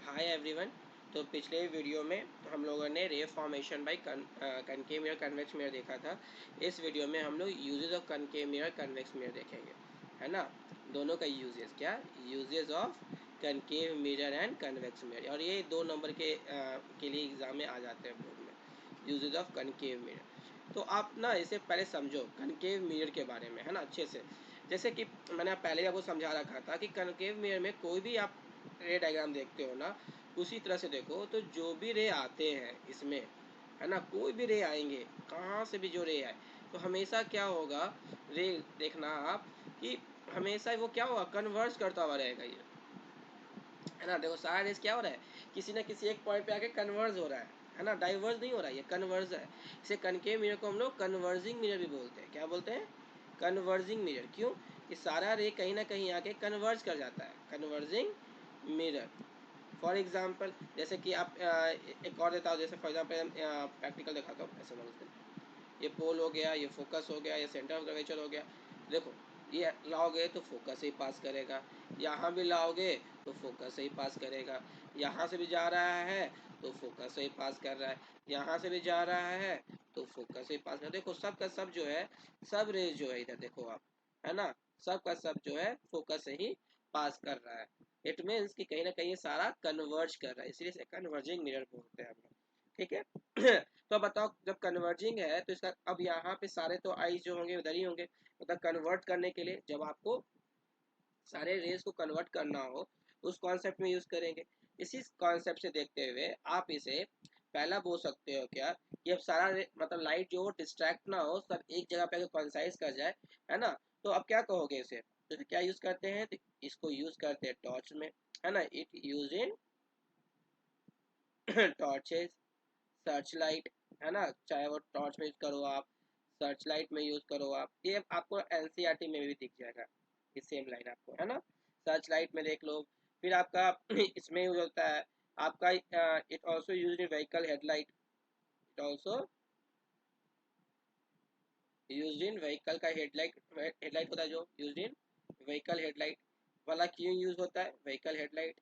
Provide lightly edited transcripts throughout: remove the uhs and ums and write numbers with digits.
Hi everyone. तो पिछले video में हम लोगों ने रे formation by concave mirror convex mirror देखा था। इस वीडियो में हम लोग uses of concave mirror convex mirror देखेंगे, है ना। दोनों का यूजेस क्या, uses of concave mirror and convex mirror, और ये 2 नंबर के लिए एग्जाम में आ जाते हैं बोर्ड में, यूजेस ऑफ कनकेव मिरर। तो आप ना इसे पहले समझो कनकेव मिरर के बारे में, है ना, अच्छे से। जैसे कि मैंने पहले आपको समझा रखा था कि कनकेव मिरर में कोई भी आप रे डायग्राम देखते हो ना, उसी तरह से देखो। तो जो भी रे आते हैं इसमें, है ना, कोई भी रे आएंगे, कहाँ से भी जो रे आए, तो हमेशा क्या होगा, रे देखना आप कि हमेशा वो क्या होगा, कन्वर्ज करता हुआ रहेगा ये, है ना। देखो सारा रेस क्या हो रहा है, किसी ना किसी एक पॉइंट पे आके कन्वर्ज हो रहा है ना, डाइवर्ज नहीं हो रहा है, ये कन्वर्ज है। इसे कनकेव मिरर को हम लोग कन्वर्जिंग मिरर भी बोलते हैं। क्या बोलते हैं? Converging mirror. क्यों? कि सारा रे कहीं ना कहीं आके कन्वर्ज कर जाता है, कन्वर्जिंग मिरर। फॉर एग्जाम्पल जैसे कि आप एक और देता हूँ, जैसे फॉर एग्जाम्पल प्रैक्टिकल दिखाता हूँ, ऐसे समझते हैं। ये पोल हो गया, ये फोकस हो गया, ये सेंटर ऑफ कर्वेचर हो गया। देखो ये लाओगे तो फोकस से ही पास करेगा, यहाँ भी लाओगे तो फोकस से ही पास करेगा, यहाँ से भी जा रहा है तो फोकस से ही पास कर रहा है, यहाँ से भी जा रहा है तो फोकस से ही पास कर रहा है। देखो सब का सब जो है, सब रेज जो है इधर देखो आप, है ना, सब का सब जो है फोकस से ही पास कर रहा है। इट मीन्स कि कहीं ना कहीं ये सारा कन्वर्ज कर रहा है, इसलिए इसे कन्वर्जिंग मिरर बोलते हैं हम लोग। ठीक है। तो अब बताओ, जब कन्वर्जिंग है तो इसका अब यहाँ पे सारे तो आईज जो होंगे उधर ही होंगे, मतलब कन्वर्ट करने के लिए जब आपको सारे रेज को कन्वर्ट करना हो तो उस कॉन्सेप्ट में यूज करेंगे। इसी कॉन्सेप्ट से देखते हुए आप इसे पहला बोल सकते हो क्या, कि अब सारा मतलब लाइट जो डिस्ट्रैक्ट ना हो, सब एक जगह पे कॉन्साइज कर जाए, है ना। तो अब क्या कहोगे इसे, तो क्या यूज करते हैं, तो इसको यूज करते हैं टॉर्च में, है ना। It use in torches, search light, है ना, चाहे वो टॉर्च में यूज करो आप, सर्च लाइट में यूज करो आप, ये आपको एनसीईआरटी में भी दिख जाएगा ये सेम लाइन आपको, है ना। सर्च लाइट में देख लो। फिर आपका इसमें यूज होता है आपका, it also use in vehicle headlight, it also use in vehicle का हेडलाइट, हेडलाइट होता है जो यूज इन व्हीकल हेडलाइट वाला। क्यों यूज होता है व्हीकल हेडलाइट,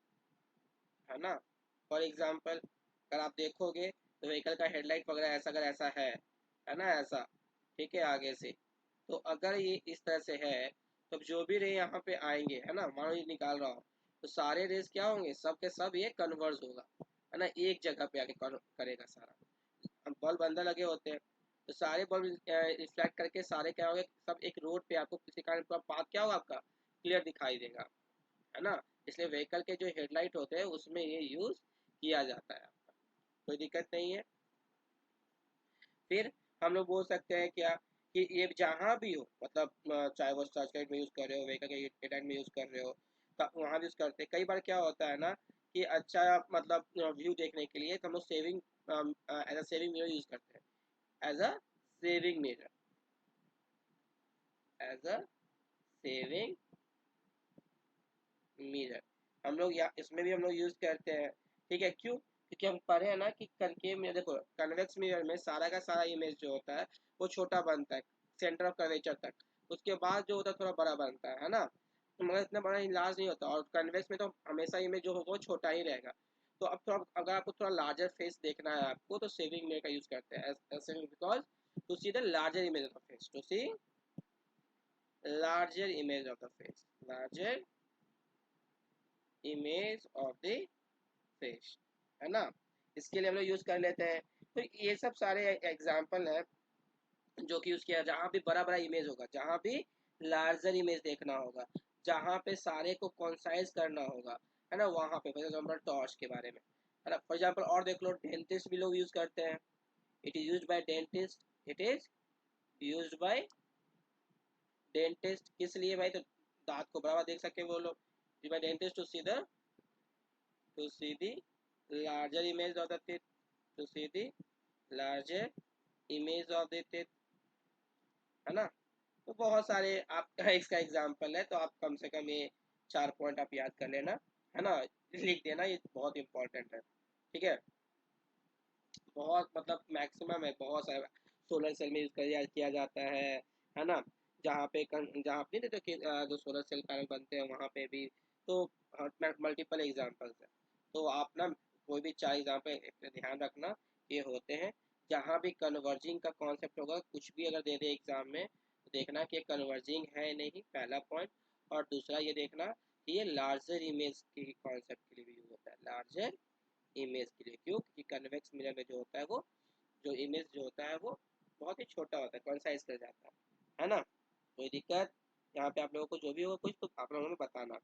है ना। फॉर एग्जाम्पल अगर आप देखोगे तो व्हीकल का हेडलाइट वगैरह ऐसा, अगर ऐसा है ना, ऐसा, ठीक है, आगे से, तो अगर ये इस तरह से है तो जो भी रे यहाँ पे आएंगे, है ना, मानो ये निकाल रहा हो, तो सारे रेस क्या होंगे, सब के सब ये कन्वर्ज होगा, है ना, एक जगह पे आके करेगा सारा। अब बल्ब अंदर लगे होते हैं तो सारे बल्ब रिफ्लेक्ट करके सारे क्या होंगे, सब एक रोड पे आपको किसी कारण पूरा पाथ क्या होगा आपका क्लियर दिखाई देगा, है ना। इसलिए व्हीकल के जो हेडलाइट होते हैं उसमें ये यूज किया जाता है आपका, कोई दिक्कत नहीं है। फिर हम लोग बोल सकते हैं क्या, कि ये जहाँ भी हो, मतलब चाहे वो सर्च लाइट में यूज कर रहे हो, व्हीकल के हेडलाइट में यूज कर रहे हो, वहाँ भी यूज करते हैं। कई बार क्या होता है ना, कि अच्छा मतलब व्यू देखने के लिए तो हम लोग shaving as a shaving mirror use करते हैं, as a shaving mirror, as a shaving mirror हम लोग या इसमें भी हम लोग यूज करते हैं। ठीक है, क्यों? क्योंकि हम पढ़े हैं ना कि कनकेव मिरर, देखो कन्वेक्स मिरर में सारा का सारा इमेज जो होता है वो छोटा बनता है सेंटर ऑफ कर्वेचर तक, उसके बाद जो होता है थोड़ा बड़ा बनता है ना, तो मगर इतना बड़ा लार्ज नहीं होता। और कन्वेक्स में तो हमेशा इमेज जो होगा वो छोटा ही रहेगा। तो अब थोड़ा अगर आपको थोड़ा लार्जर फेस देखना है आपको, तो सेविंग मिरर का यूज करते हैं, because to see the larger image of the face, to see larger image of the face, larger image of the face, है ना। इसके लिए हम लोग यूज कर लेते हैं। तो ये सब सारे एग्जाम्पल है जो कि यूज किया, जहाँ भी बड़ा बड़ा इमेज होगा, जहाँ भी लार्जर इमेज देखना होगा, जहाँ पे सारे को कॉन्साइज करना होगा, है ना, वहाँ पे। फॉर एग्जाम्पल टॉर्च के बारे में, है ना। फॉर एग्जाम्पल और देख लो, डेंटिस्ट भी लोग यूज करते हैं, it is use by dentist, it is use by dentist. किस लिए भाई, तो दांत को बराबर देख सके वो लोग, by dentist to see the, to see the larger image of the teeth, to see the larger image of the teeth, है ना। तो बहुत सारे आपका इसका एग्जाम्पल है, तो आप कम से कम ये 4 पॉइंट आप याद कर लेना, है ना, लिख देना, ये बहुत इंपॉर्टेंट है। ठीक है, बहुत मतलब मैक्सिमम है, बहुत सारे सोलर सेल में यूज किया जाता है ना। जहाँ पे जहाँ पे नहीं, तो जो सोलर सेल पैनल बनते हैं वहाँ पे भी, तो मल्टीपल एग्जाम्पल्स है। तो आप ना कोई भी 4 एग्जाम्पल ध्यान रखना ये होते हैं। जहाँ भी कन्वर्जिंग का कॉन्सेप्ट होगा, कुछ भी अगर दे दे एग्जाम में, तो देखना कि कन्वर्जिंग है नहीं, पहला पॉइंट। और दूसरा ये देखना कि ये लार्जर इमेज के कॉन्सेप्ट के लिए भी यूज होता है, लार्जर इमेज के लिए। क्यों? क्योंकि कन्वेक्स मिरर में जो होता है वो, जो इमेज जो होता है वो बहुत ही छोटा होता है, कंसाइज कर जाता है ना। कोई दिक्कत यहाँ पे आप लोगों को जो भी हो कुछ तो आप लोगों ने बताना।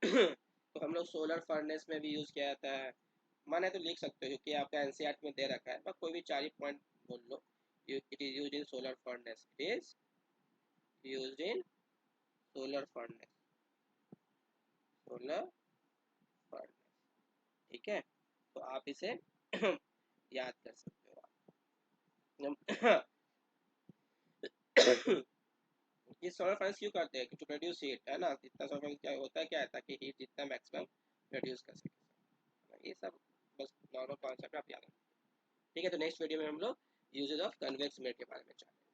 तो हम लोग सोलर फर्नेस में भी यूज किया जाता है, माने तो लिख सकते हो क्योंकि आपका एनसीईआरटी में दे रखा है, पर कोई भी 4 ही पॉइंट बोल लो। It is used in solar furnace, it is used in solar furnace, solar furnace. ठीक है, तो आप इसे याद कर सकते हो आप। ये सोलर फर्नेस क्यों करते हैं? टू प्रोड्यूस हीट, है ना। जितना सोलर फर्नेस क्या होता है, क्या है, ताकि हीट जितना मैक्सिमम प्रोड्यूस कर सके। ये सब बस नॉर्मल कॉन्सेप्ट आप याद रखें। ठीक है, तो नेक्स्ट वीडियो में हम लोग यूजेस ऑफ कन्वेक्स मिरर के बारे में जानेंगे।